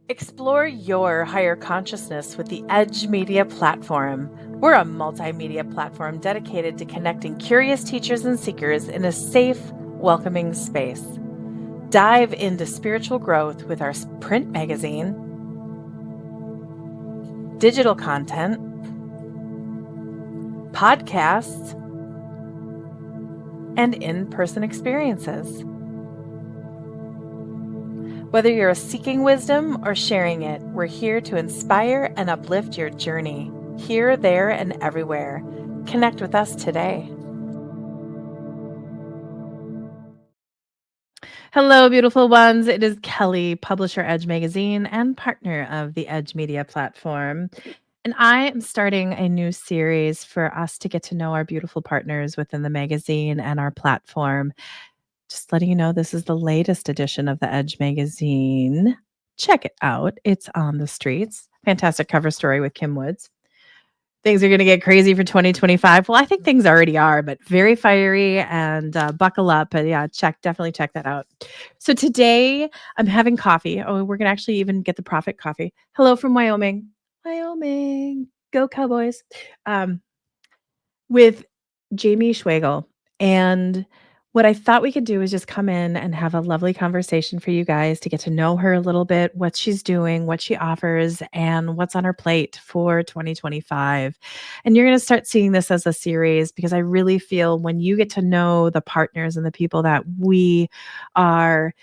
Explore your higher consciousness with the Edge Media Platform. We're a multimedia platform dedicated to connecting curious teachers and seekers in a safe, welcoming space. Dive into spiritual growth with our print magazine, digital content, podcasts, and in-person experiences. Whether you're seeking wisdom or sharing it, we're here to inspire and uplift your journey. Here, there, and everywhere. Connect with us today. Hello, beautiful ones. It is Kelly, publisher Edge Magazine and partner of the Edge Media Platform. And I am starting a new series for us to get to know our beautiful partners within the magazine and our platform. Just letting you know, this is the latest edition of the Edge Magazine. Check it out. It's on the streets. Fantastic cover story with Kim Woods. Things are going to get crazy for 2025. Well, I think things already are, but very fiery and buckle up. But yeah, definitely check that out. So today I'm having coffee. Oh, we're going to actually even get the Profit coffee. Hello from Wyoming. Wyoming. Go Cowboys. With Jamie Schwagel. And what I thought we could do is just come in and have a lovely conversation for you guys to get to know her a little bit, what she's doing, what she offers, and what's on her plate for 2025. And you're going to start seeing this as a series because I really feel when you get to know the partners and the people that we are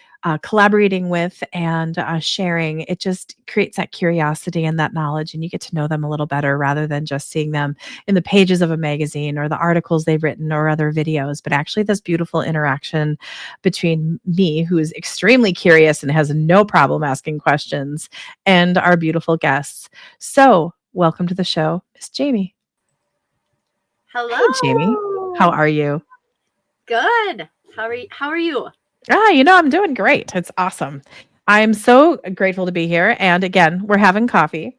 collaborating with and sharing, it just creates that curiosity and that knowledge, and you get to know them a little better rather than just seeing them in the pages of a magazine or the articles they've written or other videos, but actually this beautiful interaction between me, who is extremely curious and has no problem asking questions, and our beautiful guests. So welcome to the show, Miss Jamie. Hello. Hey, Jamie. How are you? Good. How are you? I'm doing great. It's awesome. I'm so grateful to be here. And again, we're having coffee.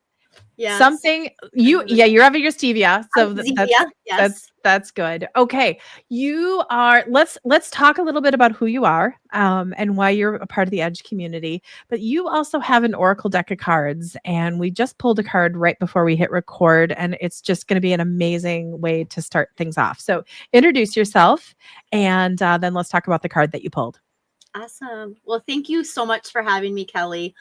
Yes. Something you're having your stevia, so Zevia. Yes. that's good. Okay, you are. Let's talk a little bit about who you are, and why you're a part of the Edge community. But you also have an Oracle deck of cards, and we just pulled a card right before we hit record, and it's just going to be an amazing way to start things off. So introduce yourself, and then let's talk about the card that you pulled. Awesome. Well, thank you so much for having me, Kelly.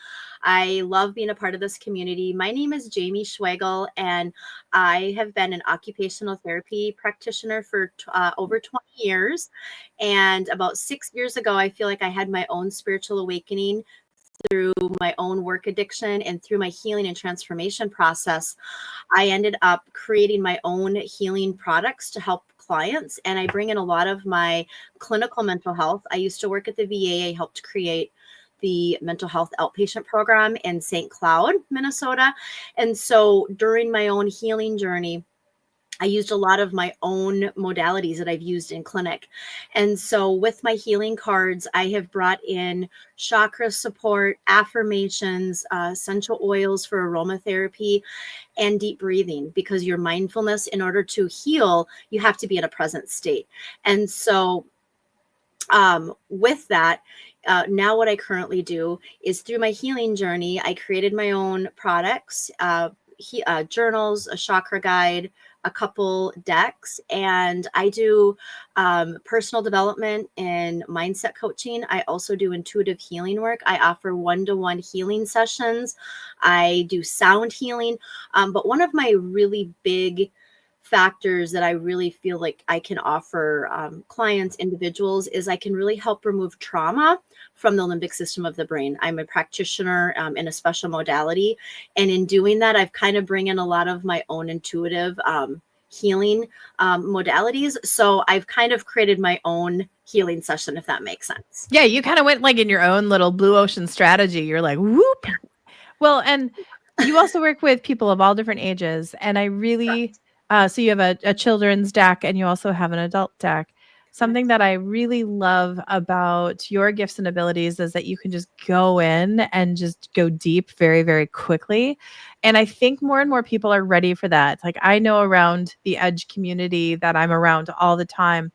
I love being a part of this community. My name is Jamie Schwagel, and I have been an occupational therapy practitioner for over 20 years. And about 6 years ago, I feel like I had my own spiritual awakening through my own work addiction and through my healing and transformation process. I ended up creating my own healing products to help clients, and I bring in a lot of my clinical mental health. I used to work at the VA. I helped create the mental health outpatient program in St. Cloud, Minnesota. And so during my own healing journey, I used a lot of my own modalities that I've used in clinic. And so with my healing cards, I have brought in chakra support, affirmations, essential oils for aromatherapy, and deep breathing, because your mindfulness, in order to heal, you have to be in a present state. And so with that, now what I currently do is through my healing journey, I created my own products, journals, a chakra guide, a couple decks, and I do personal development and mindset coaching. I also do intuitive healing work. I offer one-to-one healing sessions. I do sound healing. But one of my really big factors that I really feel like I can offer clients, individuals, is I can really help remove trauma from the limbic system of the brain. I'm a practitioner in a special modality. And in doing that, I've kind of bring in a lot of my own intuitive healing modalities. So I've kind of created my own healing session, if that makes sense. Yeah, you kind of went like in your own little blue ocean strategy. You're like, whoop. Well, and you also work with people of all different ages. And I really, so you have a children's deck and you also have an adult deck. Something that I really love about your gifts and abilities is that you can just go in and just go deep very, very quickly. And I think more and more people are ready for that. Like I know around the Edge community that I'm around all the time,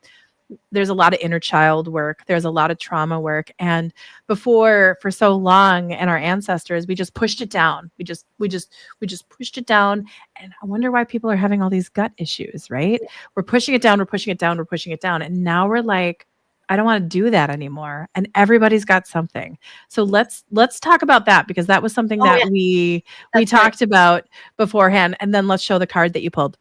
there's a lot of inner child work, there's a lot of trauma work, and before, for so long, and our ancestors, we just pushed it down. We just pushed it down, and I wonder why people are having all these gut issues, right? We're pushing it down, we're pushing it down, we're pushing it down, and now we're like, I don't want to do that anymore. And everybody's got something. So let's talk about that, because that was something Oh that yeah, we that's right. talked about beforehand. And then let's show the card that you pulled.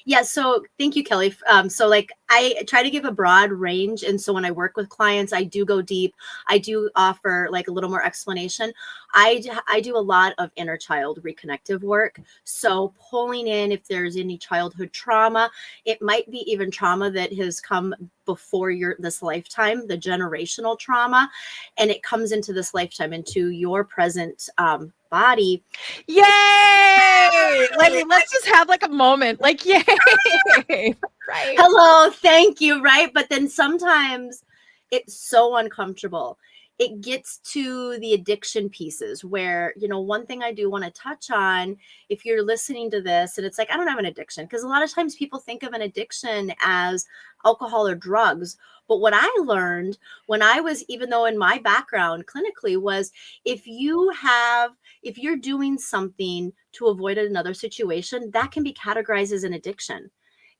Yeah, so thank you, Kelly. So like I try to give a broad range, and so when I work with clients, I do go deep. I do offer like a little more explanation. I do a lot of inner child reconnective work. So pulling in if there's any childhood trauma, it might be even trauma that has come before your this lifetime, the generational trauma, and it comes into this lifetime into your present body. Yay! Let's just have like a moment. Like, yay! Right. Hello, thank you, right? But then sometimes it's so uncomfortable. It gets to the addiction pieces where, one thing I do want to touch on, if you're listening to this and it's like, I don't have an addiction, because a lot of times people think of an addiction as alcohol or drugs. But what I learned when I was, even though in my background clinically, was if you have, if you're doing something to avoid another situation, that can be categorized as an addiction.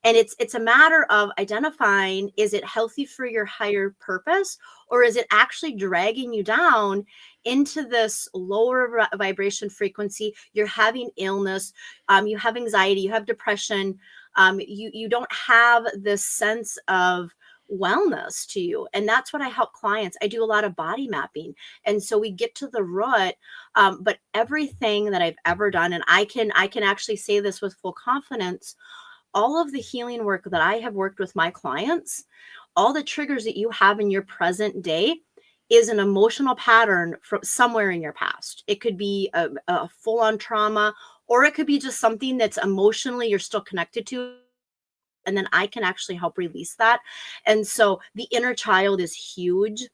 And it's a matter of identifying, is it healthy for your higher purpose, or is it actually dragging you down into this lower vibration frequency? You're having illness, you have anxiety, you have depression, you don't have this sense of wellness to you. And that's what I help clients. I do a lot of body mapping, and so we get to the root. But everything that I've ever done, and I can actually say this with full confidence, all of the healing work that I have worked with my clients, all the triggers that you have in your present day is an emotional pattern from somewhere in your past. It could be a full on trauma, or it could be just something that's emotionally you're still connected to. And then I can actually help release that. And so the inner child is huge.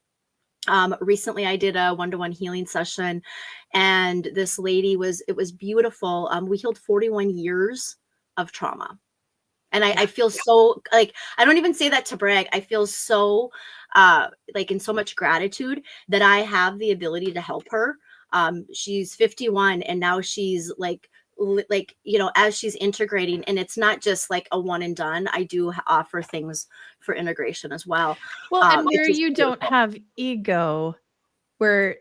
Recently I did a one-to-one healing session, and this lady it was beautiful. We healed 41 years of trauma. And I Yeah. feel so like, I don't even say that to brag. I feel so like in so much gratitude that I have the ability to help her. She's 51, and now she's like as she's integrating, and it's not just like a one and done. I do offer things for integration as well. Well, and It's where just you don't beautiful. have ego, where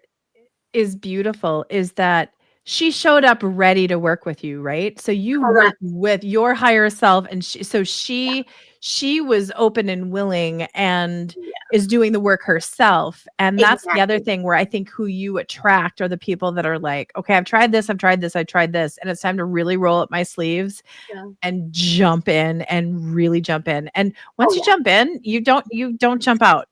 is beautiful is that she showed up ready to work with you, right? So you work Correct. with your higher self, and Yeah. she was open and willing and Yeah. is doing the work herself. And that's the other Exactly. thing where I think who you attract are the people that are like, okay, I've tried this, I've tried this, I tried this, and it's time to really roll up my sleeves Yeah. and jump in and really jump in. And Oh once you yeah. jump in, you don't jump out.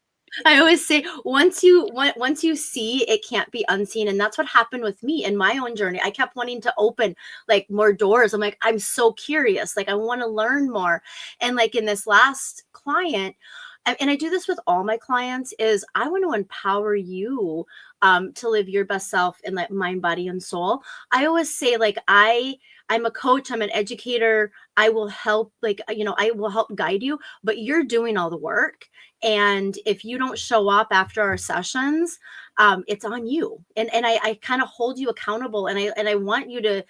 I always say once you see, it can't be unseen, and that's what happened with me in my own journey. I kept wanting to open like more doors. I'm like, I'm so curious, like I want to learn more. And like in this last client, and I do this with all my clients, is I want to empower you to live your best self in like mind, body, and soul. I always say like I'm a coach, I'm an educator. I will help, like I will help guide you, but you're doing all the work. And if you don't show up after our sessions, it's on you. And I kind of hold you accountable, and I want you to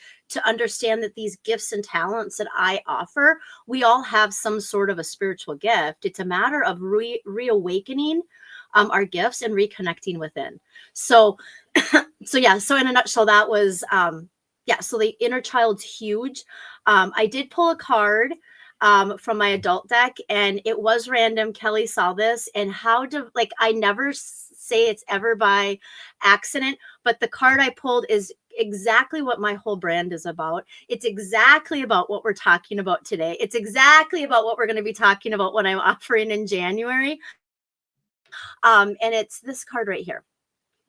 understand that these gifts and talents that I offer, we all have some sort of a spiritual gift. It's a matter of reawakening our gifts and reconnecting within. So so yeah, so in a nutshell, that was yeah, so the inner child's huge. I did pull a card from my adult deck, and it was random. Kelly saw this, and how to, like, I never say it's ever by accident, but the card I pulled is exactly what my whole brand is about. It's exactly about what we're talking about today. It's exactly about what we're going to be talking about when I'm offering in January. And it's this card right here,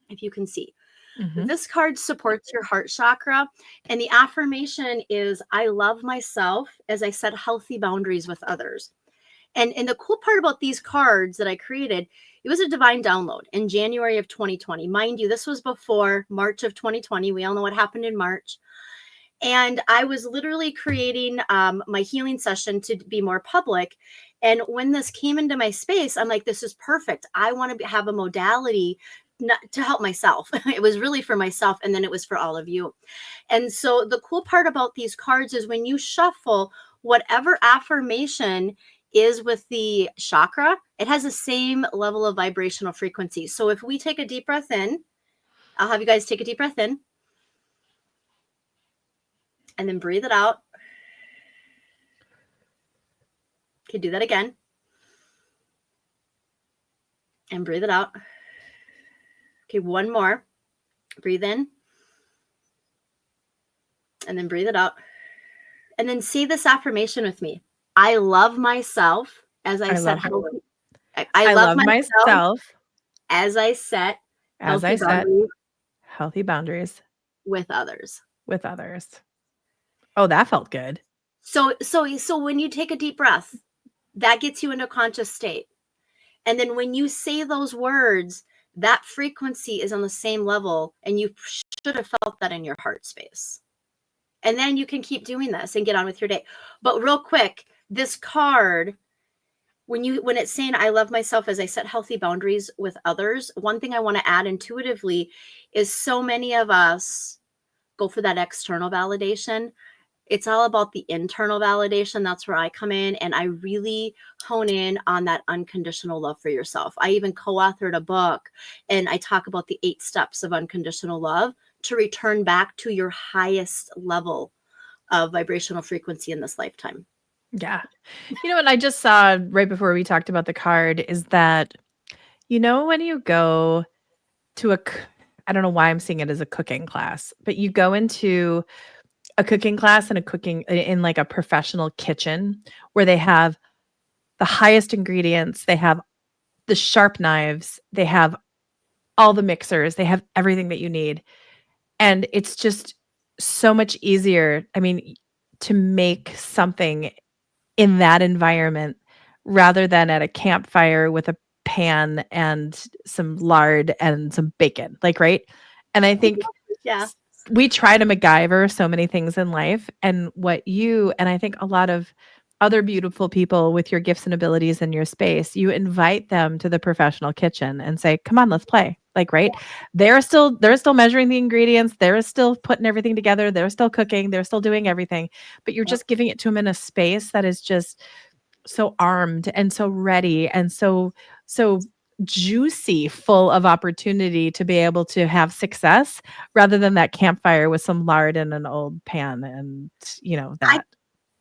if you can see. Mhm. This card supports your heart chakra. And the affirmation is, I love myself as I set healthy boundaries with others. And the cool part about these cards that I created, it was a divine download in January of 2020. Mind you, this was before March of 2020. We all know what happened in March. And I was literally creating my healing session to be more public. And when this came into my space, I'm like, this is perfect. I want to have a modality not to help myself. It was really for myself, and then it was for all of you. And so the cool part about these cards is when you shuffle, whatever affirmation is with the chakra, it has the same level of vibrational frequency. So if we take a deep breath in, I'll have you guys take a deep breath in and then breathe it out. Okay, do that again. And breathe it out. Okay, one more. Breathe in. And then breathe it out. And then say this affirmation with me. I love myself as I I set love healthy. I I love love myself myself as I set as I healthy set boundaries healthy boundaries with others. with others. Oh, that felt good. So when you take a deep breath, that gets you into a conscious state. And then when you say those words, that frequency is on the same level, and you should have felt that in your heart space. And then you can keep doing this and get on with your day. But real quick, this card, when it's saying I love myself as I set healthy boundaries with others, one thing I want to add intuitively is so many of us go for that external validation. It's all about the internal validation. That's where I come in, and I really hone in on that unconditional love for yourself. I even co-authored a book, and I talk about the 8 steps of unconditional love to return back to your highest level of vibrational frequency in this lifetime. Yeah. You know what I just saw right before we talked about the card is that, when you go to I don't know why I'm seeing it as a cooking class, but you go into a cooking class and a cooking in like a professional kitchen where they have the highest ingredients, they have the sharp knives, they have all the mixers, they have everything that you need. And it's just so much easier, I mean, to make something in that environment rather than at a campfire with a pan and some lard and some bacon, like, right? And I think Yeah. we try to MacGyver so many things in life, and what you and I think a lot of other beautiful people with your gifts and abilities in your space, you invite them to the professional kitchen and say, "Come on, let's play." Like, right? They're still measuring the ingredients, they're still putting everything together, they're still cooking, they're still doing everything, but you're Yep. just giving it to them in a space that is just so armed and so ready and so juicy, full of opportunity to be able to have success rather than that campfire with some lard in an old pan and I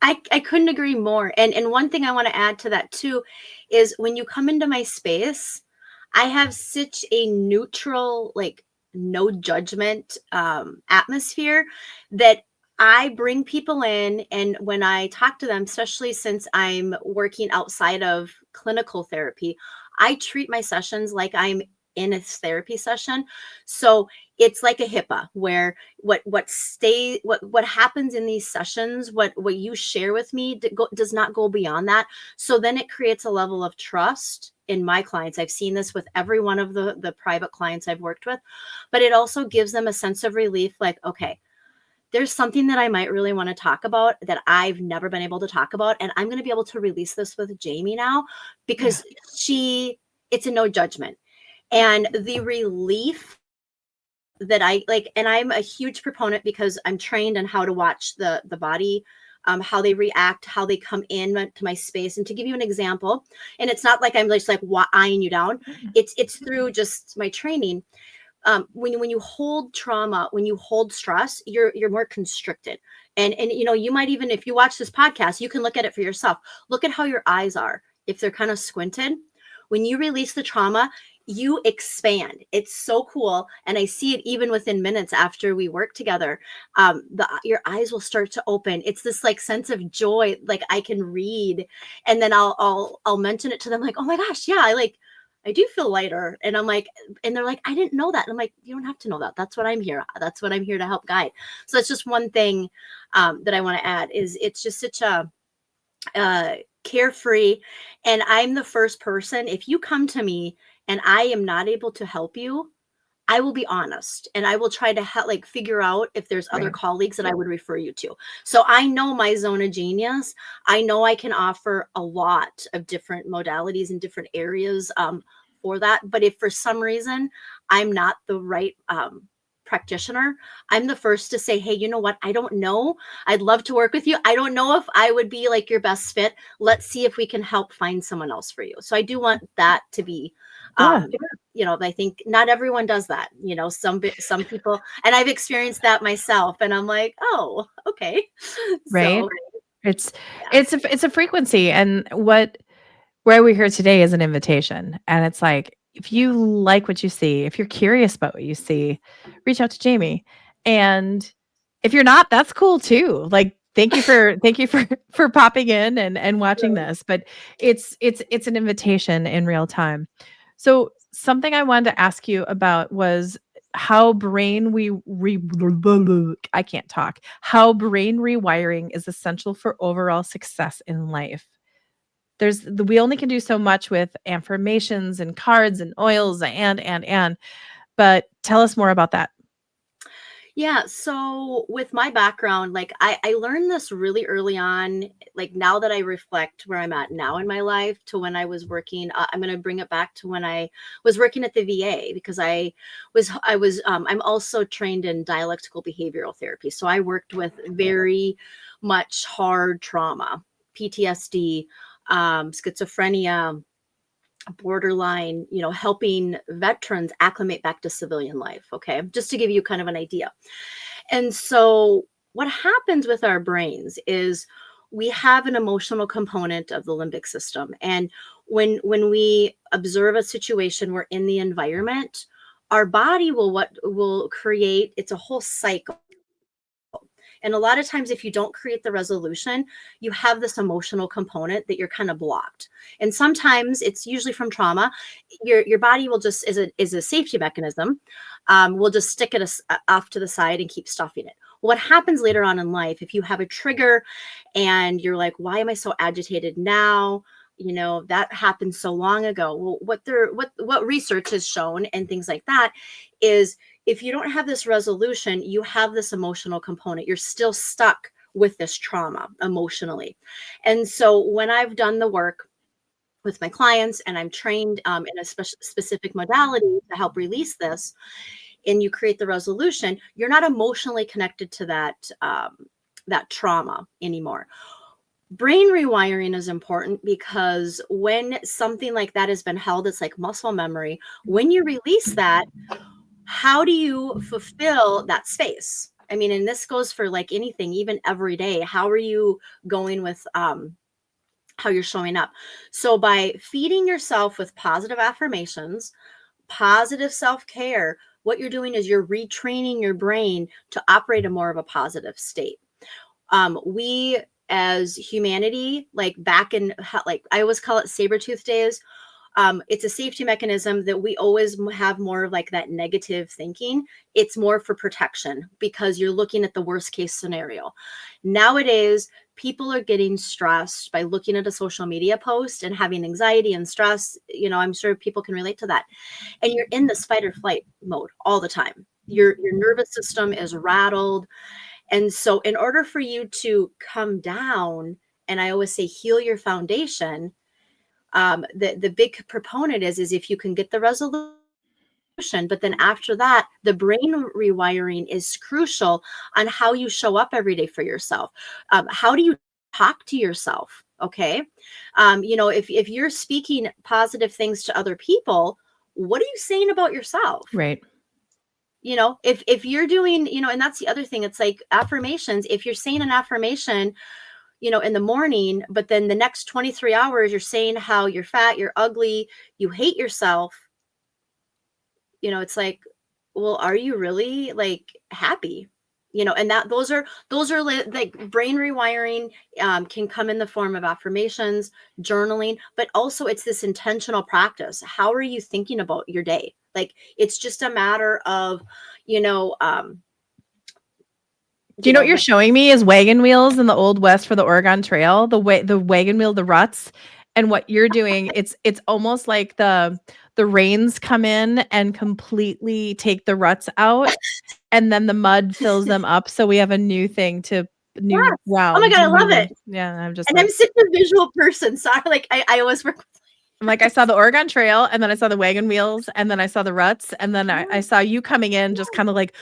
that. I couldn't agree more. And one thing I want to add to that too is when you come into my space, I have such a neutral, like no judgment atmosphere that I bring people in, and when I talk to them, especially since I'm working outside of clinical therapy, I treat my sessions like I'm in a therapy session. So it's like a HIPAA where what happens in these sessions, what you share with me does not go beyond that. So then it creates a level of trust in my clients. I've seen this with every one of the private clients I've worked with, but it also gives them a sense of relief, like, okay, there's something that I might really want to talk about that I've never been able to talk about, and I'm going to be able to release this with Jamie now Yeah. because it's a no judgment. And the relief that I like, and I'm a huge proponent because I'm trained on how to watch the body, how they react, how they come in to my space. And to give you an example, and it's not like I'm just like eyeing you down. It's through just my training. When you hold trauma, when you hold stress, you're more constricted. And you might even, if you watch this podcast, you can look at it for yourself. Look at how your eyes are. If they're kind of squinted, when you release the trauma, you expand. It's so cool, and I see it even within minutes after we work together. Your eyes will start to open. It's this like sense of joy, like I can read, and then I'll mention it to them, like, oh my gosh, yeah, I do feel lighter. And I'm like, and they're like, I didn't know that. And I'm like, you don't have to know that. That's what I'm here. That's what I'm here to help guide. So that's just one thing that I want to add is it's just such a carefree. And I'm the first person, if you come to me and I am not able to help you, I will be honest and I will try to like figure out if there's other Right. colleagues that I would refer you to. So I know my zone of genius. I know I can offer a lot of different modalities in different areas for that. But if for some reason I'm not the right practitioner, I'm the first to say, hey, you know what? I don't know. I'd love to work with you. I don't know if I would be like your best fit. Let's see if we can help find someone else for you. So I do want that to be Yeah. I think not everyone does that. Some people, and I've experienced that myself, and I'm like, oh, okay. Right. So It's yeah, it's a frequency, and where we're here today is an invitation, and it's like, if you like what you see, if you're curious about what you see, reach out to Jamie, and if you're not, that's cool too. Like, thank you for for popping in and watching right. this, but it's an invitation in real time. So, something I wanted to ask you about was how brain we re I can't talk. How brain rewiring is essential for overall success in life. We only can do so much with affirmations and cards and oils and, but tell us more about that. Yeah, so with my background, like I learned this really early on, like now that I reflect where I'm at now in my life to when I was working, I'm going to bring it back to when I was working at the VA because I'm also trained in dialectical behavioral therapy. So I worked with very much hard trauma, PTSD, schizophrenia, borderline, helping veterans acclimate back to civilian life. Okay. Just to give you kind of an idea. And so, what happens with our brains is we have an emotional component of the limbic system. And when we observe a situation, we're in the environment, our body will create, it's a whole cycle. And a lot of times, if you don't create the resolution, you have this emotional component that you're kind of blocked. And sometimes it's usually from trauma. Your body will just, is a safety mechanism, will just stick it off to the side and keep stuffing it. What happens later on in life, if you have a trigger and you're like, why am I so agitated now? That happened so long ago. Well, what research has shown and things like that is if you don't have this resolution, you have this emotional component. You're still stuck with this trauma emotionally. And so when I've done the work with my clients and I'm trained in a specific modality to help release this, and you create the resolution, you're not emotionally connected to that trauma anymore. Brain rewiring is important because when something like that has been held, it's like muscle memory. When you release that, how do you fulfill that space? I mean, and this goes for like anything, even every day. How are you going with how you're showing up? So by feeding yourself with positive affirmations, positive self-care, what you're doing is you're retraining your brain to operate in more of a positive state. We as humanity, like back in, like I always call it saber tooth days, it's a safety mechanism that we always have more of like that negative thinking. It's more for protection because you're looking at the worst case scenario. Nowadays, people are getting stressed by looking at a social media post and having anxiety and stress. I'm sure people can relate to that. And you're in this fight or flight mode all the time. Your nervous system is rattled. And so, in order for you to come down, and I always say heal your foundation, the big proponent is if you can get the resolution, but then after that, the brain rewiring is crucial on how you show up every day for yourself. How do you talk to yourself? Okay, if you're speaking positive things to other people, what are you saying about yourself? Right. If you're doing, and that's the other thing, it's like affirmations. If you're saying an affirmation, in the morning, but then the next 23 hours, you're saying how you're fat, you're ugly, you hate yourself, it's like, well, are you really like happy? And that those are like brain rewiring can come in the form of affirmations, journaling, but also it's this intentional practice. How are you thinking about your day? Like it's just a matter of, you know, um, Do you know what you're the showing me is wagon wheels in the Old West for the Oregon Trail, the wagon wheel, the ruts, and what you're doing, it's almost like the rains come in and completely take the ruts out, and then the mud fills them up, so we have a new thing to new Yes. Oh my ground, God, I love new it. yeah, I'm just And like I'm such a visual person. So I always work with I'm like, I saw the Oregon Trail, and then I saw the wagon wheels, and then I saw the ruts, and then I yes, saw you coming in just yes. kinda like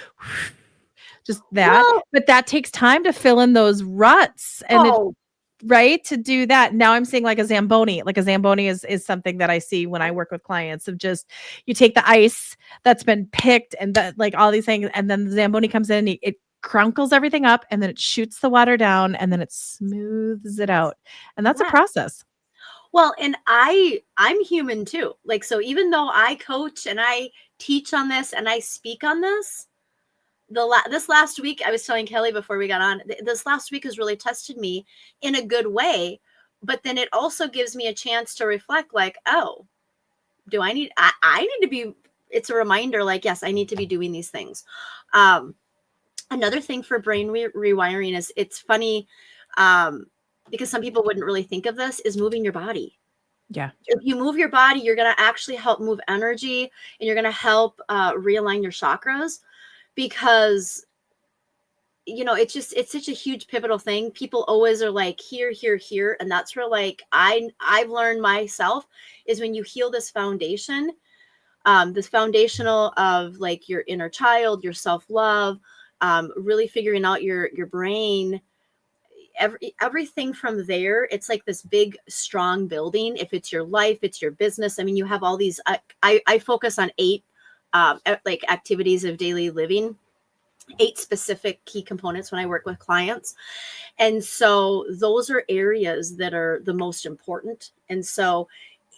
just that, Well, but that takes time to fill in those ruts, and it oh, right, to do that. Now I'm seeing like a Zamboni. Like a Zamboni is something that I see when I work with clients of just you take the ice that's been picked and that like all these things, and then the Zamboni comes in, it crunkles everything up, and then it shoots the water down, and then it smooths it yes, out. And that's a yes. process. Well, and I'm human too. Like, so even though I coach and I teach on this and I speak on this, this last week I was telling Kelly before we got on, this last week has really tested me in a good way, but then it also gives me a chance to reflect like, oh, do I need to be, it's a reminder like, yes, I need to be doing these things. Um Another thing for brain rewiring is it's funny, um because some people wouldn't really think of this, is moving your body. Yeah. If you move your body, you're going to actually help move energy, and you're going to help realign your chakras, because it's such a huge pivotal thing. People always are like here, here, here, and that's where, like, I've learned myself, is when you heal this foundation, this foundational of like your inner child, your self-love, really figuring out your brain, everything from there. It's like this big strong building. If it's your life, it's your business. I mean, you have all these, I focus on 8 like activities of daily living, 8 specific key components when I work with clients. And so those are areas that are the most important. And so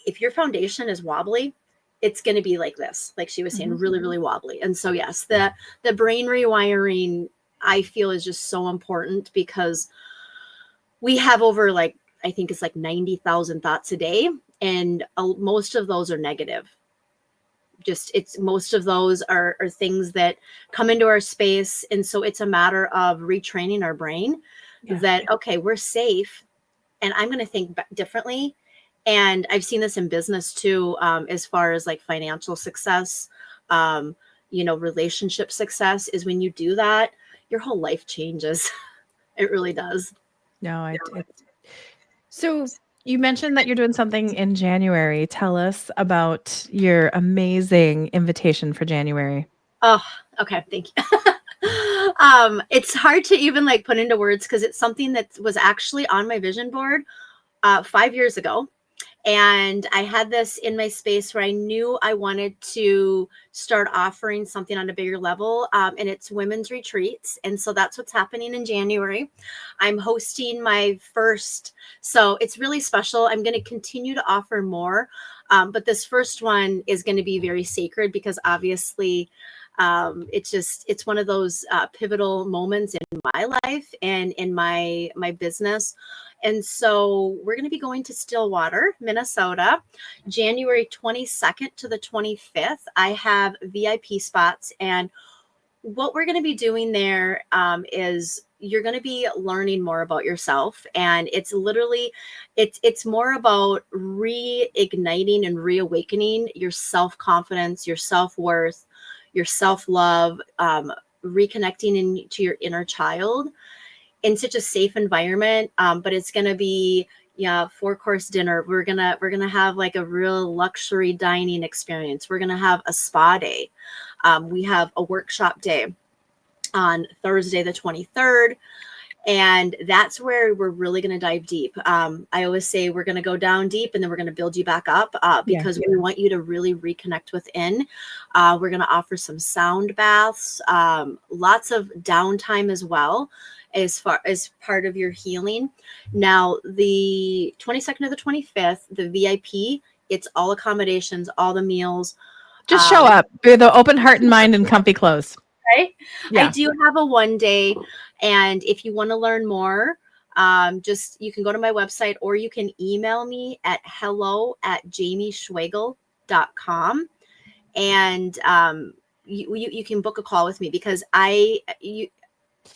if your foundation is wobbly, it's going to be like this, like she was saying, Mhm. really, really wobbly. And so yes, the brain rewiring, I feel, is just so important, because we have over, like, I think it's like 90,000 thoughts a day, and most of those are negative. Just, it's most of those are things that come into our space. And so it's a matter of retraining our brain Yeah. that, okay, we're safe, and I'm going to think differently. And I've seen this in business too, as far as like financial success, um, relationship success, is when you do that, your whole life changes. It really does. No, it's so you mentioned that you're doing something in January. Tell us about your amazing invitation for January. Oh, okay. Thank you. It's hard to even like put into words, because it's something that was actually on my vision board 5 years ago. And I had this in my space where I knew I wanted to start offering something on a bigger level. And it's women's retreats. And so that's what's happening in January. I'm hosting my first, so it's really special. I'm going to continue to offer more. But this first one is going to be very sacred, because obviously it's one of those pivotal moments in my life and in my business. And so we're going to be going to Stillwater, Minnesota, January 22nd to the 25th. I have VIP spots. And what we're going to be doing there is you're going to be learning more about yourself. And it's literally, it's more about reigniting and reawakening your self-confidence, your self-worth, your self-love, reconnecting to your inner child in such a safe environment. But it's gonna be, yeah, 4-course dinner. We're gonna have like a real luxury dining experience. We're gonna have a spa day. We have a workshop day on Thursday the 23rd. And that's where we're really going to dive deep. I always say we're going to go down deep, and then we're going to build you back up, Yeah. because we want you to really reconnect within. We're going to offer some sound baths, lots of downtime as well, as far as part of your healing. Now, the 22nd to the 25th, the VIP, it's all accommodations, all the meals. Just show up with an open heart and mind and comfy clothes. Right? I Yeah. do have a 1 day, and if you want to learn more, just you can go to my website, or you can email me at hello@jamieschwagel.com, and you can book a call with me, because I'm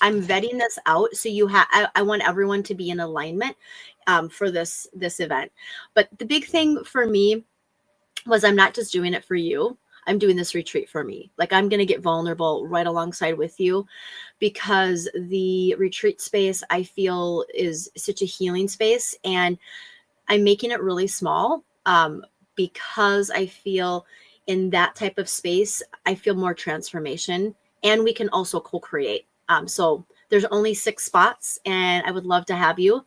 vetting this out. So I want everyone to be in alignment for this event. But the big thing for me was I'm not just doing it for you. I'm doing this retreat for me. Like I'm going to get vulnerable right alongside with you because the retreat space I feel is such a healing space, and I'm making it really small because I feel in that type of space, I feel more transformation, and we can also co-create. So there's only 6 spots, and I would love to have you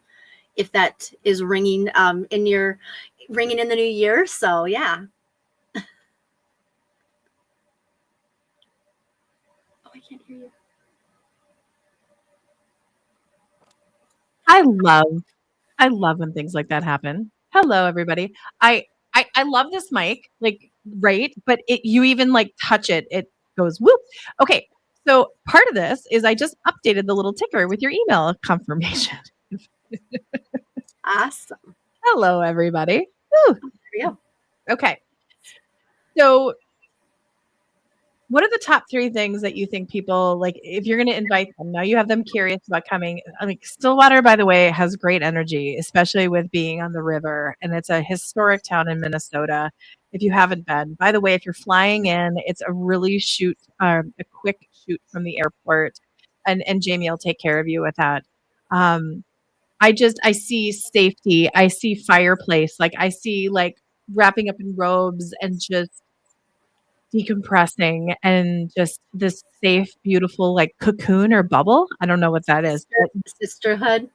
if that is ringing in your ringing in the new year. So yeah. Oh, I can't hear you. I love I love when things like that happen. Hello, everybody. I love this mic, like, right? But you even like touch it, it goes whoop. Okay, so part of this is I just updated the little ticker with your email confirmation. Awesome. Hello, everybody. Whew. There we go. Okay, so what are the top 3 things that you think people like if you're gonna invite them, now you have them curious about coming I mean, Stillwater, by the way, has great energy, especially with being on the river, and it's a historic town in Minnesota, if you haven't been. By the way, if you're flying in, it's a really a quick shoot from the airport, and Jamie will take care of you with that. Um, I see safety, I see fireplace, like, I see, like, wrapping up in robes and just decompressing and just this safe, beautiful, like, cocoon or bubble. I don't know what that is, but Sisterhood.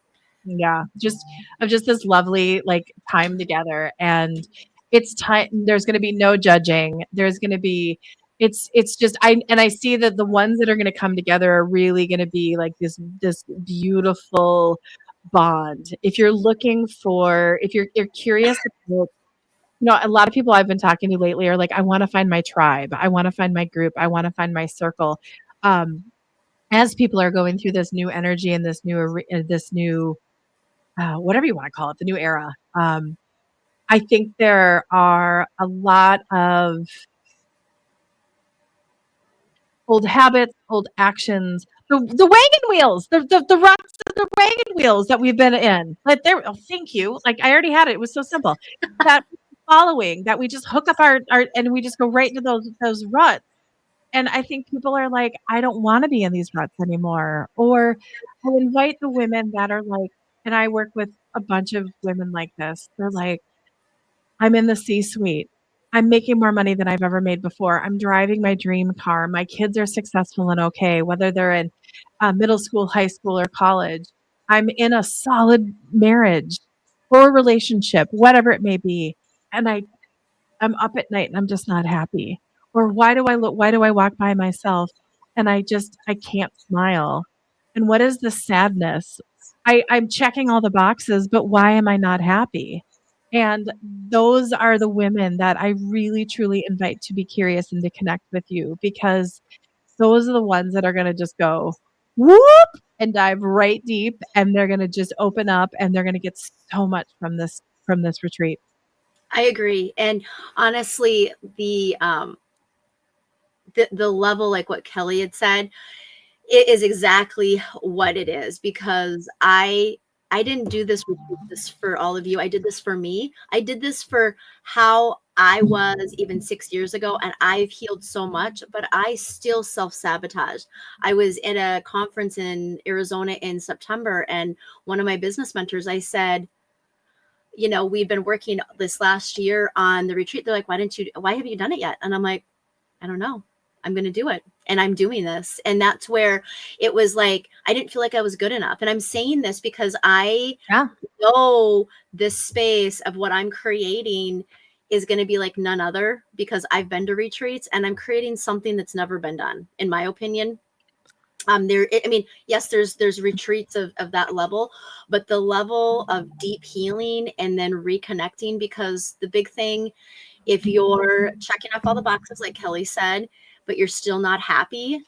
yeah, just this lovely, like, time together, and it's time there's gonna be no judging. There's gonna be it's just I see that the ones that are gonna come together are really gonna be like this beautiful bond. If you're curious about a lot of people I've been talking to lately are like, I want to find my tribe. I want to find my group. I want to find my circle. Um, as people are going through this new energy and this new, whatever you want to call it, the new era. I think there are a lot of old habits, old actions, the wagon wheels, the ruts of the wagon wheels that we've been in. Like there, oh, thank you. Like I already had it. It was so simple. That following that we just hook up our and we just go right into those ruts. And I think people are like, I don't want to be in these ruts anymore. Or I invite the women that are like, and I work with a bunch of women like this. They're like, I'm in the C-suite. I'm making more money than I've ever made before. I'm driving my dream car. My kids are successful and okay, whether they're in middle school, high school, or college. I'm in a solid marriage or relationship, whatever it may be. And I'm up at night and I'm just not happy. Or why do I walk by myself and I can't smile? And what is the sadness? I'm checking all the boxes, but why am I not happy? And those are the women that I really truly invite to be curious and to connect with you because those are the ones that are going to just go whoop and dive right deep and they're going to just open up and they're going to get so much from this retreat. I agree. And honestly, the level, like what Kelly had said, it is exactly what it is because I didn't do this for all of you. I did this for me. I did this for how I was even 6 years ago, and I've healed so much, but I still self-sabotage. I was at a conference in Arizona in September, and one of my business mentors, I said, we've been working this last year on the retreat. They're like, why have you done it yet? And I'm like, I don't know. I'm going to do it. And I'm doing this. And that's where it was like, I didn't feel like I was good enough. And I'm saying this because I Yeah. know this space of what I'm creating is going to be like none other because I've been to retreats and I'm creating something that's never been done, in my opinion. I mean, yes, there's retreats of that level, but the level of deep healing and then reconnecting, because the big thing, if you're checking off all the boxes like Kelly said, but you're still not happy,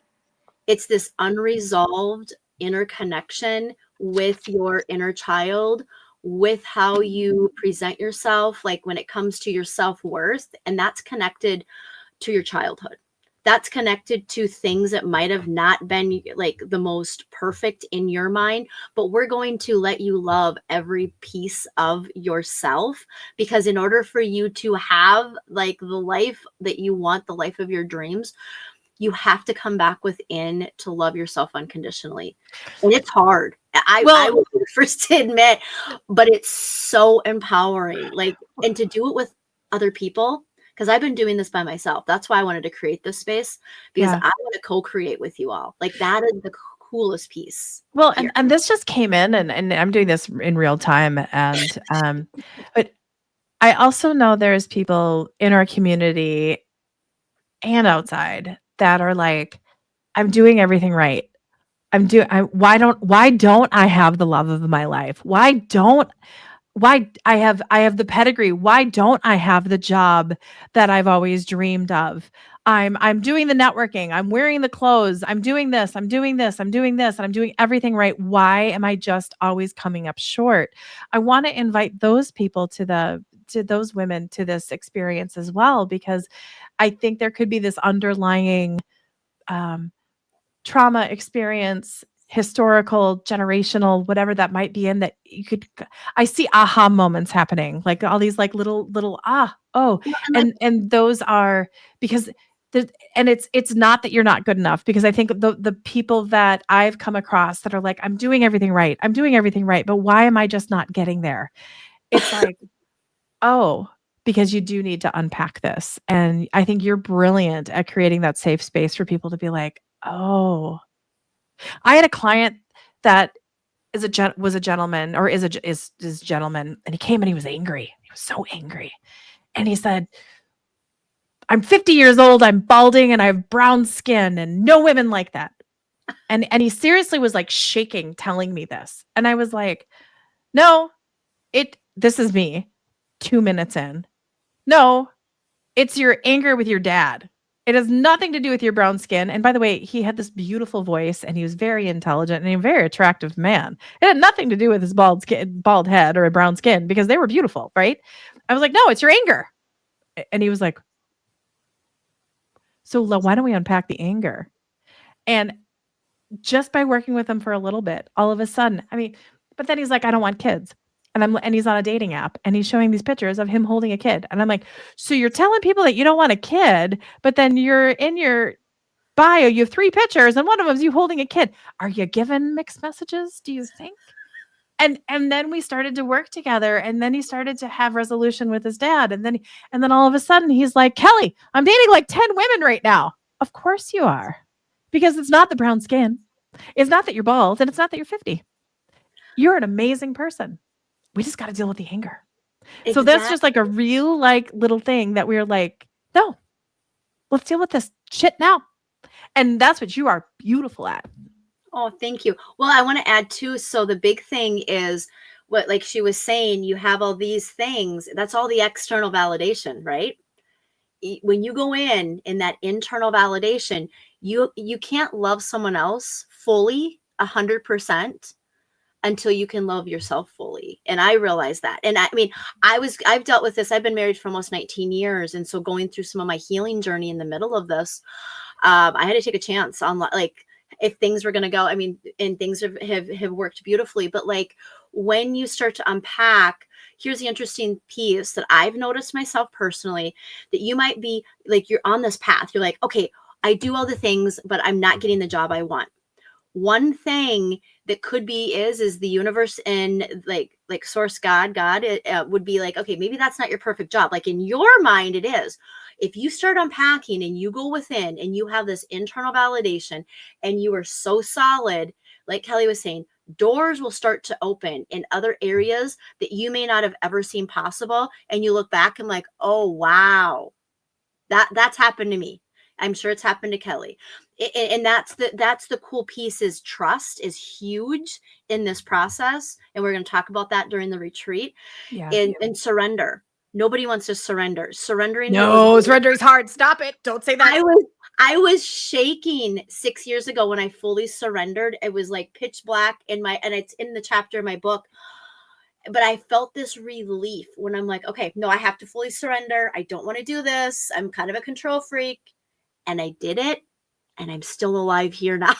it's this unresolved inner connection with your inner child, with how you present yourself, like when it comes to your self-worth, and that's connected to your childhood. that's connected to things that might have not been like the most perfect in your mind, but we're going to let you love every piece of yourself, because in order for you to have like the life that you want, the life of your dreams, you have to come back within to love yourself unconditionally. And it's hard. I Well, will be the first to admit, but it's so empowering. Like, and to do it with other people, because I've been doing this by myself. That's why I wanted to create this space, because yeah. I want to co-create with you all. Like, that is the coolest piece Well, here. and this just came in, and I'm doing this in real time, and, but I also know there's people in our community and outside that are like, "I'm doing everything right. Why don't I have the love of my life? Why I have the pedigree. Why don't I have the job that I've always dreamed of? I'm doing the networking. I'm wearing the clothes. I'm doing this. I'm doing this. I'm doing this, and I'm doing everything right. Why am I just always coming up short?" I want to invite those people to those women to this experience as well, because I think there could be this underlying um, trauma experience, historical, generational, whatever that might be in that you could I see aha moments happening, like all these like little oh, And like, and those are because the and it's not that you're not good enough, because I think the people that I've come across that are like, I'm doing everything right. I'm doing everything right, but why am I just not getting there? It's like, oh, because you do need to unpack this. And I think you're brilliant at creating that safe space for people to be like, "Oh, I had a client that was a gentleman, or is gentleman, and he came and he was angry. He was so angry. And he said, "I'm 50 years old, I'm balding, and I have brown skin, and no women like that." And he seriously was like shaking telling me this. And I was like, "No, this is me 2 minutes in. No, it's your anger with your dad. It has nothing to do with your brown skin." And by the way, he had this beautiful voice, and he was very intelligent and a very attractive man. It had nothing to do with his bald head or a brown skin, because they were beautiful, right? I was like, "No, it's your anger." And he was like, "So why don't we unpack the anger?" And just by working with him for a little bit, all of a sudden, I mean, but then he's like, "I don't want kids." And he's on a dating app, and he's showing these pictures of him holding a kid. And I'm like, "So you're telling people that you don't want a kid, but then you're in your bio, you have 3 pictures, and one of them is you holding a kid. Are you giving mixed messages, do you think?" And then we started to work together, and then he started to have resolution with his dad, and then all of a sudden he's like, "Kelly, I'm dating like 10 women right now." Of course you are. Because it's not the brown skin. It's not that you're bald, and it's not that you're 50. You're an amazing person. We just got to deal with the anger. So that's just like a exactly. real like little thing that we're like, "No, let's deal with this shit now." And that's what you are beautiful at. Oh, thank you. Well, I want to add too. So the big thing is what, like she was saying, you have all these things. That's all the external validation, right? When you go in that internal validation, you can't love someone else fully 100% until you can love yourself fully. And I realized that. And I mean, I've dealt with this. I've been married for almost 19 years. And so going through some of my healing journey in the middle of this, I had to take a chance on like if things were going to go. I mean, and things have worked beautifully. But like when you start to unpack, here's the interesting piece that I've noticed myself personally, that you might be like, you're on this path. You're like, okay, I do all the things, but I'm not getting the job I want. One thing that could be is the universe and like source god it, would be like, okay, maybe that's not your perfect job. Like in your mind it is. If you start unpacking and you go within and you have this internal validation and you are so solid, like Kelly was saying, doors will start to open in other areas that you may not have ever seen possible, and you look back and like, oh wow, that's happened to me. I'm sure it's happened to Kelly. And that's the cool piece, is trust is huge in this process. And we're going to talk about that during the retreat. Yeah. And surrender. Nobody wants to surrender. Surrendering was No, surrendering's hard. Stop it. Don't say that. I was I was shaking 6 years ago when I fully surrendered. It was like pitch black in my, and it's in the chapter of my book. But I felt this relief when I'm like, okay, no, I have to fully surrender. I don't want to do this. I'm kind of a control freak. and I did it, and I'm still alive here now.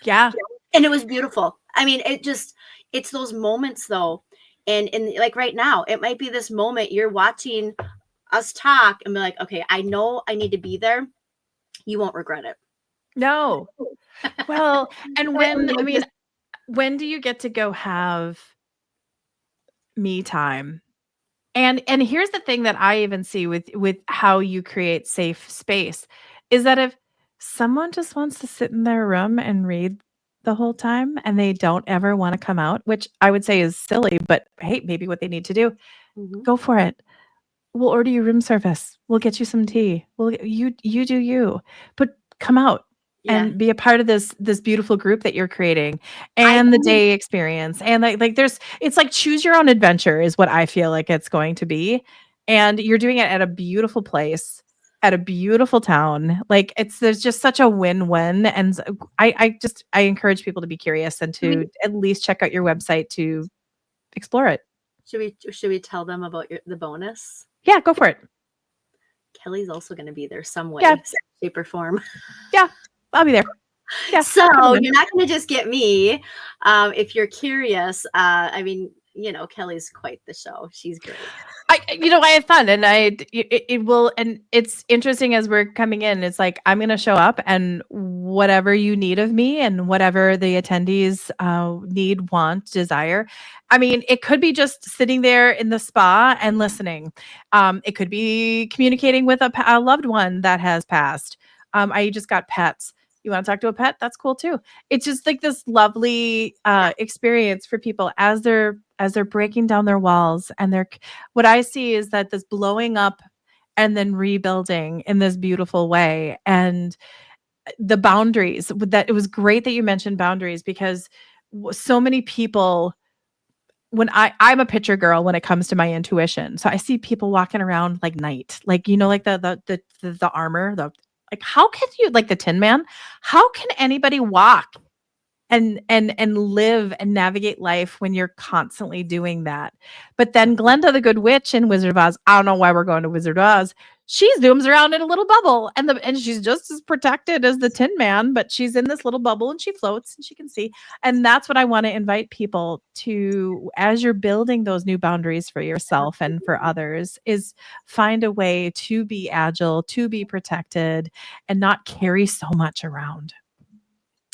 Yeah. And it was beautiful. I mean, it's those moments though. And like right now, it might be this moment you're watching us talk and be like, okay, I know I need to be there. You won't regret it. No. Well, and And when I you'll mean, just when do you get to go have me time? And here's the thing that I even see with how you create safe space is that if someone just wants to sit in their room and read the whole time and they don't ever want to come out, which I would say is silly, but hey, maybe what they need to do, Mhm. go for it. We'll order you room service. We'll get you some tea. You do you. But come out Yeah. and be a part of this beautiful group that you're creating I and the day experience. And like there's it's like choose your own adventure is what I feel like it's going to be. And you're doing it at a beautiful place, at a beautiful town. Like it's there's just such a win-win. And I encourage people to be curious and should we to at least check out your website to explore it. should we tell them about the bonus? Yeah, go for it. Kelly's also going to be there some Yeah, way, shape, or form. yeah. I'll be there. Yeah, So come on in. you're not going to just get me. If you're curious, I mean, Kelly's quite the show. She's great. I had fun and it will, and it's interesting as we're coming in, it's like, I'm going to show up and whatever you need of me and whatever the attendees need, want, desire. I mean, it could be just sitting there in the spa and listening. It could be communicating with a loved one that has passed. I just got pets. You want to talk to a pet? That's cool too. It's just like this lovely experience for people as they're breaking down their walls and they're what I see is that this blowing up and then rebuilding in this beautiful way. And the boundaries with that, it was great that you mentioned boundaries because so many people, when I'm a picture girl when it comes to my intuition. So I see people walking around like night, like, like the armor, like, how can you, like the Tin Man, how can anybody walk and live and navigate life when you're constantly doing that? But then Glenda the Good Witch in Wizard of Oz, I don't know why we're going to Wizard of Oz. She zooms around in a little bubble and she's just as protected as the Tin Man, but she's in this little bubble and she floats and she can see. And that's what I want to invite people to as you're building those new boundaries for yourself and for others is find a way to be agile, to be protected and not carry so much around.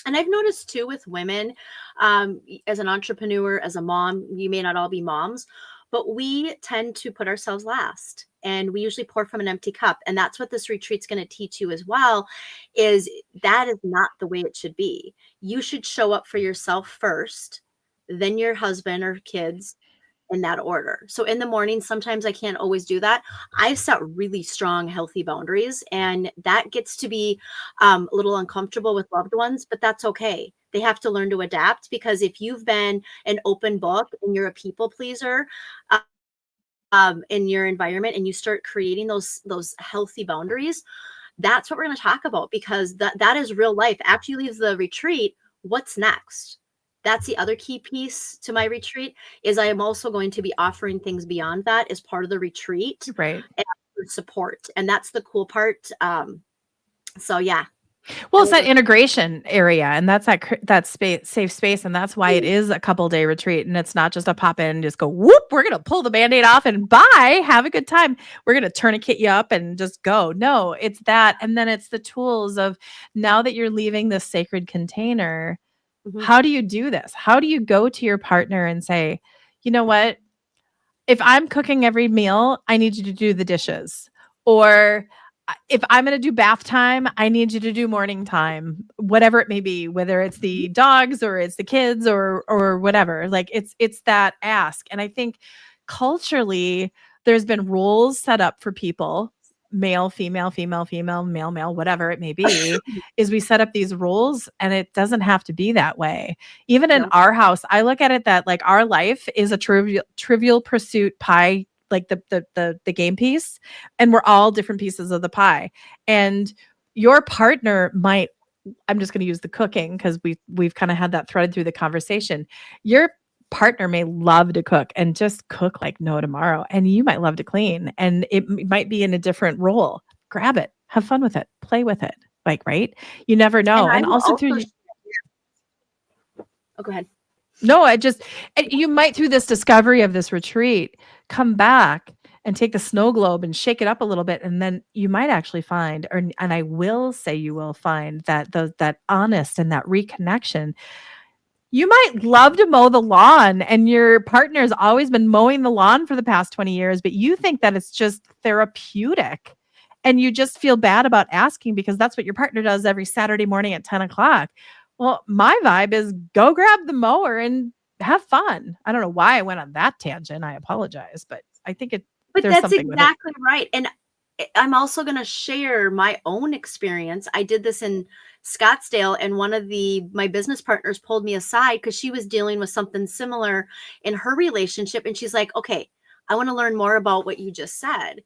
And I've noticed too with women, as an entrepreneur, as a mom, you may not all be moms, but we tend to put ourselves last and we usually pour from an empty cup. And that's what this retreat's going to teach you as well, is that is not the way it should be. You should show up for yourself first, then your husband or kids, in that order. So in the morning, sometimes I can't always do that. I've set really strong, healthy boundaries, and that gets to be a little uncomfortable with loved ones, but that's okay. They have to learn to adapt because if you've been an open book and you're a people pleaser, in your environment and you start creating those healthy boundaries, that's what we're going to talk about because that is real life. After you leave the retreat, what's next? That's the other key piece to my retreat is I am also going to be offering things beyond that as part of the retreat Right. and support. And that's the cool part. So yeah. Well, it's that integration area, and that's that space, safe space, and that's why it is a couple day retreat, and it's not just a pop in and just go whoop. We're gonna pull the band-aid off and bye, have a good time. We're gonna tourniquet you up and just go. No, it's that, and then it's the tools of now that you're leaving this sacred container. Mhm. How do you do this? How do you go to your partner and say, you know what? If I'm cooking every meal, I need you to do the dishes. Or if I'm going to do bath time, I need you to do morning time, whatever it may be, whether it's the dogs or it's the kids or whatever. Like it's that ask. And I think culturally there's been rules set up for people, male, female, female, female, male, male, whatever it may be, is we set up these rules and it doesn't have to be that way. Even in No. our house, I look at it that like our life is a trivial pursuit pie, like the game piece, and we're all different pieces of the pie. And your partner might, I'm just going to use the cooking because we've kind of had that threaded through the conversation. Your partner may love to cook and just cook like no tomorrow, and you might love to clean, and it might be in a different role. Grab it, have fun with it, play with it. like, right? You never And know. I And will also also oh, go ahead. no, I just you might through this discovery of this retreat, come back and take the snow globe and shake it up a little bit, and then you might actually find, or and I will say you will find that that honest and that reconnection. You might love to mow the lawn and your partner's always been mowing the lawn for the past 20 years, but you think that it's just therapeutic. And you just feel bad about asking because that's what your partner does every Saturday morning at 10 o'clock. Well, my vibe is go grab the mower and have fun. I don't know why I went on that tangent. I apologize, but I think But there's that's something with it. exactly right, and I'm also gonna share my own experience. I did this in Scottsdale, and one of my business partners pulled me aside because she was dealing with something similar in her relationship, and she's like, "Okay, I wanna learn more about what you just said,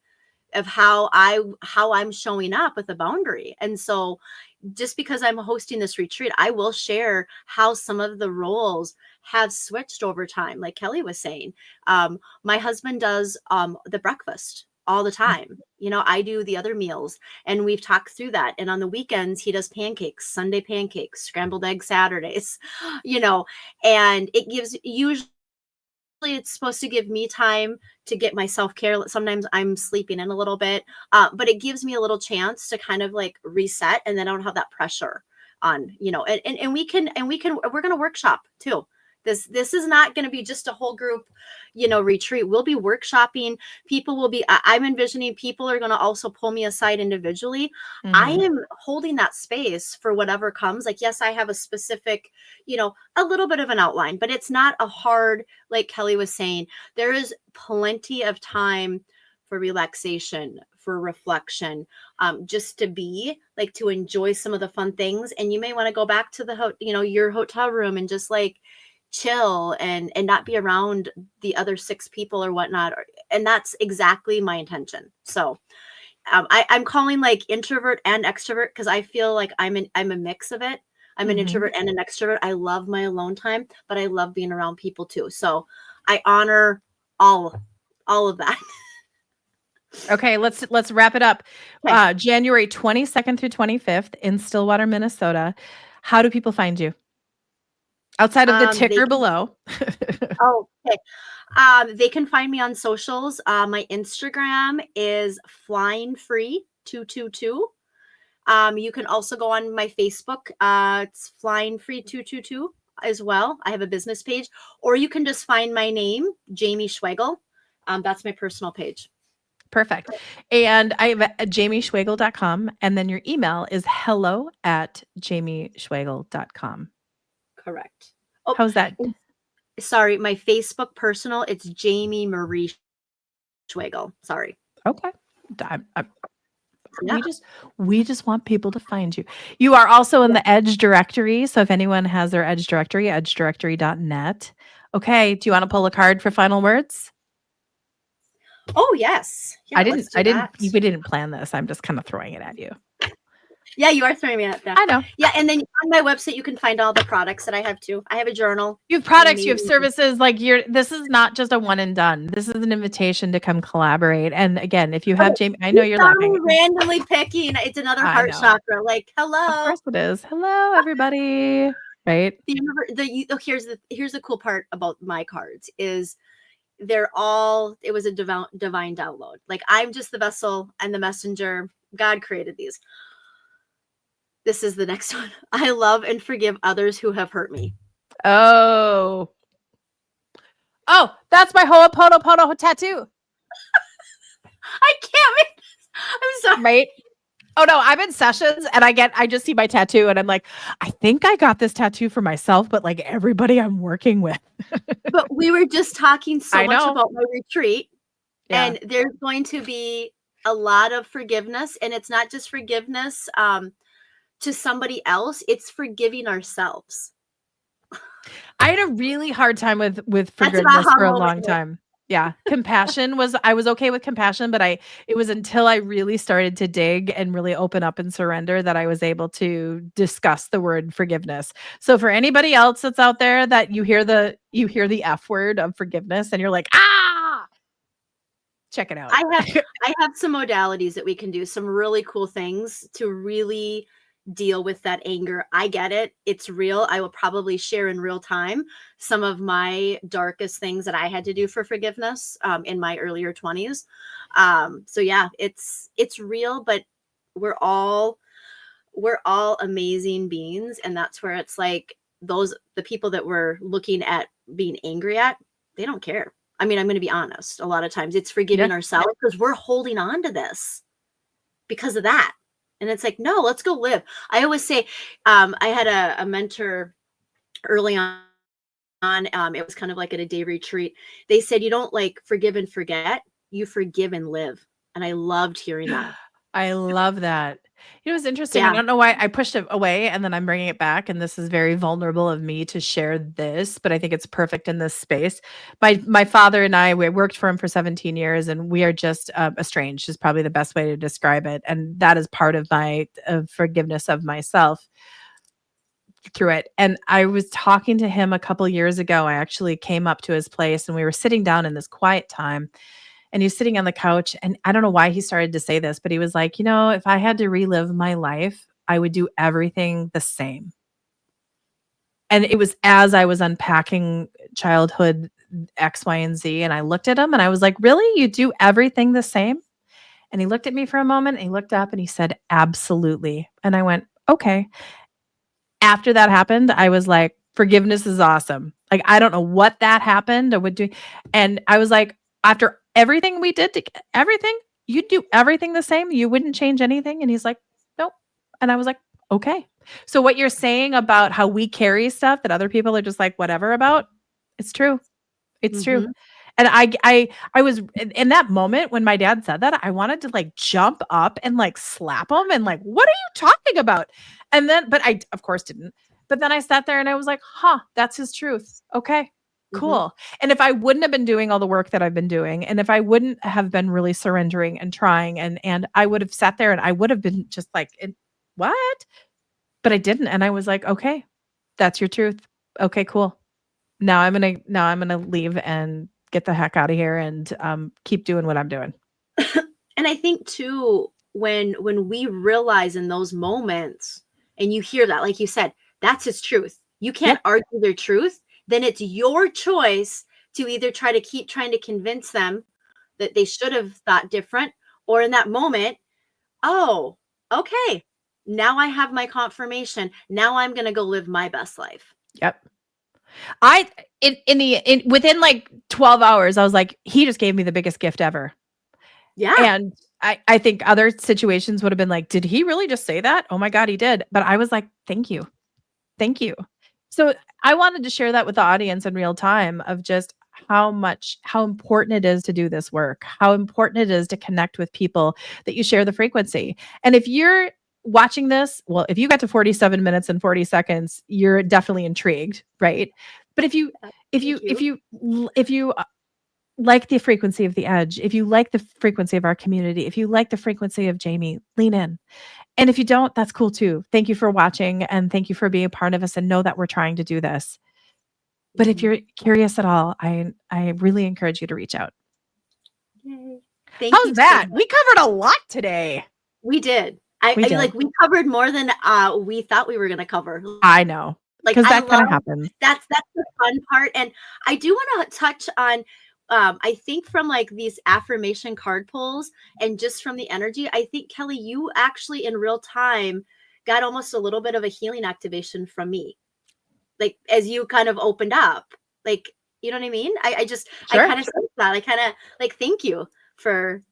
of how I'm showing up with a boundary." And so just because I'm hosting this retreat, I will share how some of the roles have switched over time. Like Kelly was saying, my husband does the breakfast all the Mm, time. I do the other meals, and we've talked through that. And on the weekends, he does pancakes, Sunday pancakes, scrambled egg Saturdays, you know, and it gives usually it's supposed to give me time to get my self-care. Sometimes I'm sleeping in a little bit, but it gives me a little chance to kind of like reset, and then I don't have that pressure on, and we're going to workshop too. This is not going to be just a whole group, retreat. We'll be workshopping. People will be, I'm envisioning people are going to also pull me aside individually. I mhm, am holding that space for whatever comes. Like, yes, I have a specific, a little bit of an outline, but it's not a hard, like Kelly was saying, there is plenty of time for relaxation, for reflection, just to be like to enjoy some of the fun things. And you may want to go back to your hotel room and just like chill and not be around the other six people or whatnot. And that's exactly my intention. So I'm calling like introvert and extrovert because I feel like I'm a mix of it. I'm an mhm. introvert and an extrovert. I love my alone time, but I love being around people too. So I honor all all of that. Okay, let's wrap it up. Okay. January 22nd through 25th in Stillwater, Minnesota. How do people find you? Outside of the They ticker can below. oh okay. They can find me on socials. My Instagram is flying free 222. You can also go on my Facebook. It's Flying Free 222 as well. I have a business page, or you can just find my name, Jamie Schwegel. That's my personal page. Perfect. And I have jamieschwagel.com, and then your email is hello@jamieschwagel.com. Correct. Oh, How's that? and sorry, my Facebook personal, it's Jamie Marie Schwegel. Sorry. Okay. I Yeah. we just want people to find you. You are also in the Edge directory, so if anyone has their Edge directory, edgedirectory.net. Okay, do you wanna pull a card for final words? Oh, yes. Yeah, let's do that. We didn't plan this. I'm just kinda throwing it at you. Yeah, you are throwing me out there. I know. Yeah, and then on my website, you can find all the products that I have too. I have a journal, You have an products, you have amazing. services, like this is not just a one and done. This is an invitation to come collaborate. And again, if you have Oh, Jamie, I know you you're saw laughing. me randomly picking. It's another I heart know. chakra. Like, Of hello. course it is. Hello, everybody. Right? Here's the cool part about my cards is it was a divine download. Like, I'm just the vessel and the messenger. God created these. This is the next one. I love and forgive others who have hurt me. Oh. Oh, that's my Ho'oponopono tattoo. I can't make this. I'm sorry. Right? Oh no, I'm in sessions and I just see my tattoo and I'm like, I think I got this tattoo for myself, but like everybody I'm working with. But we were just talking so I much know. about my retreat, Yeah. and there's going to be a lot of forgiveness, and it's not just forgiveness to somebody else, it's forgiving ourselves. I had a really hard time with That's an forgiveness aha for a moment long here. time. Yeah, compassion was I was okay with compassion, but it was until I really started to dig and really open up and surrender that I was able to discuss the word forgiveness. So for anybody else that's out there that you hear the F word of forgiveness and you're like, "Ah!" Check it out. I have I have some modalities that we can do, some really cool things to really deal with that anger. I get it. It's real. I will probably share in real time some of my darkest things that I had to do for forgiveness in my earlier 20s. So yeah, it's real, but we're all we're all amazing beings, and that's where it's like those the people that we're looking at being angry at, they don't care. I mean, I'm going to be honest. A lot of times it's Yeah. forgiving ourselves because we're holding on to this because of that. And it's like, no, let's go live. I always say, I had a mentor early on. It was kind of like at a day retreat. They said, you don't like forgive and forget, you forgive and live. And I loved hearing that. I love that. You know, it's interesting. I Yeah. don't know why I pushed it away and then I'm bringing it back. And this is very vulnerable of me to share this, but I think it's perfect in this space. My father and I, we worked for him for 17 years, and we are just estranged. Is probably the best way to describe it. And that is part of my forgiveness of myself through it. And I was talking to him a couple years ago. I actually came up to his place and we were sitting down in this quiet time, and he's sitting on the couch, and I don't know why he started to say this, but he was like, "You know, if I had to relive my life, I would do everything the same." And it was as I was unpacking childhood X, Y, and Z, and I looked at him and I was like, "Really? You do everything the same?" And he looked at me for a moment and he looked up and he said, "Absolutely." And I went, "Okay." After that happened, I was like, forgiveness is awesome. Like, I don't know what that happened or would do. And I was like, after everything we did to everything, you'd do everything the same. You wouldn't change anything. And he's like, nope. And I was like, okay. So what you're saying about how we carry stuff that other people are just like, whatever about, it's true. It's true. Hmm. And I was in that moment when my dad said that, I wanted to like jump up and like slap him and like, "What are you talking about?" And then but I of course didn't. But then I sat there and I was like, "Huh, that's his truth. Okay. Hmm. Cool." And if I wouldn't have been doing all the work that I've been doing, and if I wouldn't have been really surrendering and trying, and I would have sat there and I would have been just like, What?" But I didn't, and I was like, "Okay, that's your truth. Okay, cool. Now I'm gonna leave and get the heck out of here and, keep doing what I'm doing." And I think too, when we realize in those moments, and you hear that, like you said, that's his truth. You Yeah, can't argue their truth. Then it's your choice to either try to keep trying to convince them that they should have thought different, or in that moment, oh, okay, now I have my confirmation. Now I'm gonna go live my best life. yep. I in within, like, 12 hours, I was like, "He just gave me the biggest gift ever." Yeah. And I think other situations would have been like, "Did he really just say that? Oh my god, he did." But I was like, "Thank you. Thank you." So, I wanted to share that with the audience in real time of just how important it is to do this work, how important it is to connect with people that you share the frequency. And if you're watching this, well, if you got to 47 minutes and 40 seconds, you're definitely intrigued, right? But if you Thank if you. you if you like the frequency of the edge, if you like the frequency of our community, if you like the frequency of Jamie, lean in. And if you don't, that's cool too. Thank you for watching and thank you for being a part of us, and know that we're trying to do this. But if Mhm. you're curious at all, I really encourage you to reach out. Yay. Thank How's you so that? much. We covered a lot today. We did. I, We I did. like we covered more than we thought we were gonna cover. I know, Like because I that love kinda happens. that's the fun part. And I do want to touch on I think from like these affirmation card pulls and just from the energy, I think Kelly, you actually in real time got almost a little bit of a healing activation from me. Like as you kind of opened up. Like, you know what I mean? I Sure. kind of sense that. I kind of like thank you for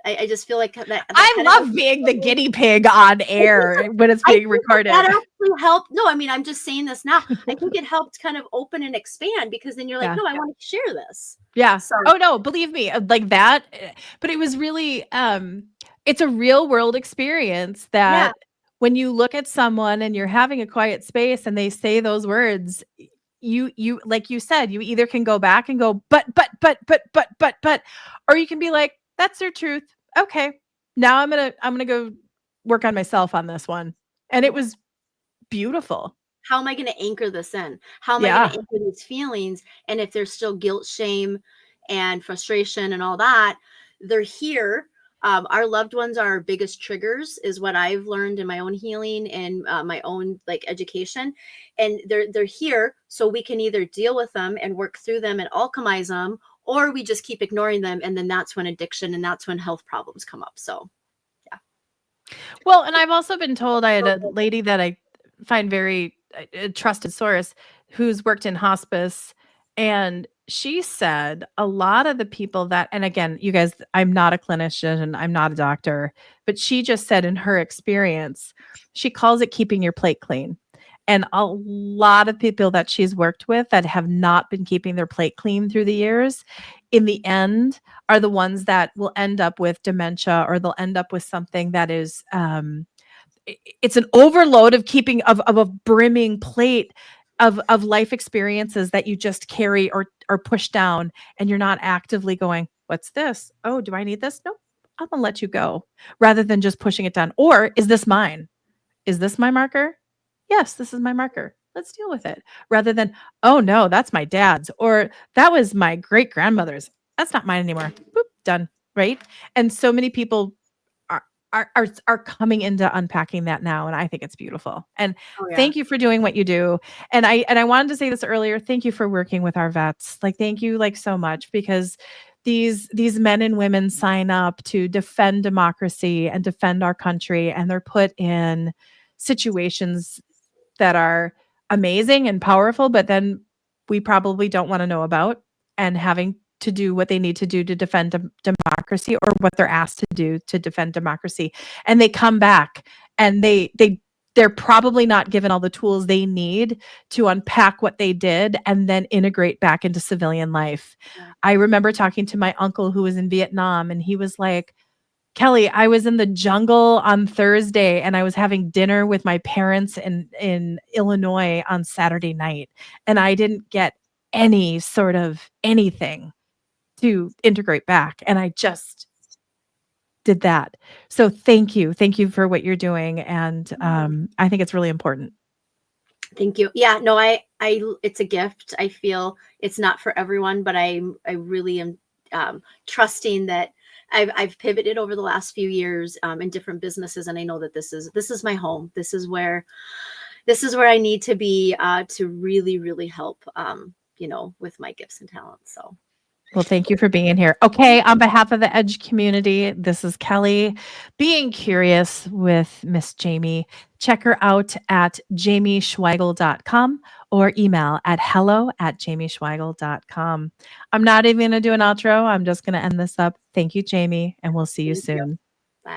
I just feel like that I kind of love being the guinea pig on air when it's I being think that that recorded. actually helped. No, I mean, I'm just saying this now. I think it helped kind of open and expand because then you're like, Yeah. "No, I want to share this." Yeah. So, Oh, no, believe me, like that, but it was really, it's a real world experience yeah. that when you look at someone and you're having a quiet space and they say those words, you like you said, you either can go back and go, but," or you can be like, "That's their truth. Okay. Now I'm gonna go work on myself on this one." And it Yeah. was beautiful. How am I gonna anchor this in? How am I gonna Yeah. anchor these feelings? And if there's still guilt, shame, and frustration and all that, they're here. Our loved ones are our biggest triggers, is what I've learned in my own healing and my own like education. And they're here so we can either deal with them and work through them and alchemize them, or we just keep ignoring them, and then that's when addiction and that's when health problems come up. So yeah. Well, and I've also been told I had a lady that I find very a trusted source who's worked in hospice, and she said a lot of the people that, and again, you guys, I'm not a clinician and I'm not a doctor, but she just said in her experience, she calls it keeping your plate clean. And a lot of people that she's worked with that have not been keeping their plate clean through the years, in the end, are the ones that will end up with dementia, or they'll end up with something that is it's an overload of keeping of a brimming plate of life experiences that you just carry or push down, and you're not actively going, what's this? Oh, do I need this? Nope, I'm gonna let you go, rather than just pushing it down. Or is this mine? Is this my marker? Yes, this is my marker. Let's deal with it. Rather than, oh no, that's my dad's, or that was my great grandmother's. That's not mine anymore. Boop, done. Right. And so many people are, are coming into unpacking that now. And I think it's beautiful. And Oh yeah. thank you for doing what you do. And I wanted to say this earlier. Thank you for working with our vets. Like, thank you like so much, because these men and women sign up to defend democracy and defend our country, and they're put in situations that are amazing and powerful, but then we probably don't want to know about, and having to do what they need to do to defend democracy, or what they're asked to do to defend democracy. And they come back, and they're probably not given all the tools they need to unpack what they did and then integrate back into civilian life. Yeah. I remember talking to my uncle who was in Vietnam, and he was like, Kelly, I was in the jungle on Thursday, and I was having dinner with my parents in Illinois on Saturday night, and I didn't get any sort of anything to integrate back, and I just did that. So thank you. Thank you for what you're doing, and, I think it's really important. Thank you. Yeah, no, it's a gift. I feel it's not for everyone, but I really am trusting that I've pivoted over the last few years in different businesses, and I know that this is my home. This is where I need to be to really, really help, with my gifts and talents. So Well, thank you for being here. Okay, on behalf of the Edge community, this is Kelly being curious with Miss Jamie. Check her out at jamieschweigel.com, or email at hello@jamieschweigel.com. I'm not even going to do an outro. I'm just going to end this up. Thank you, Jamie, and we'll see you thank you. soon. Bye.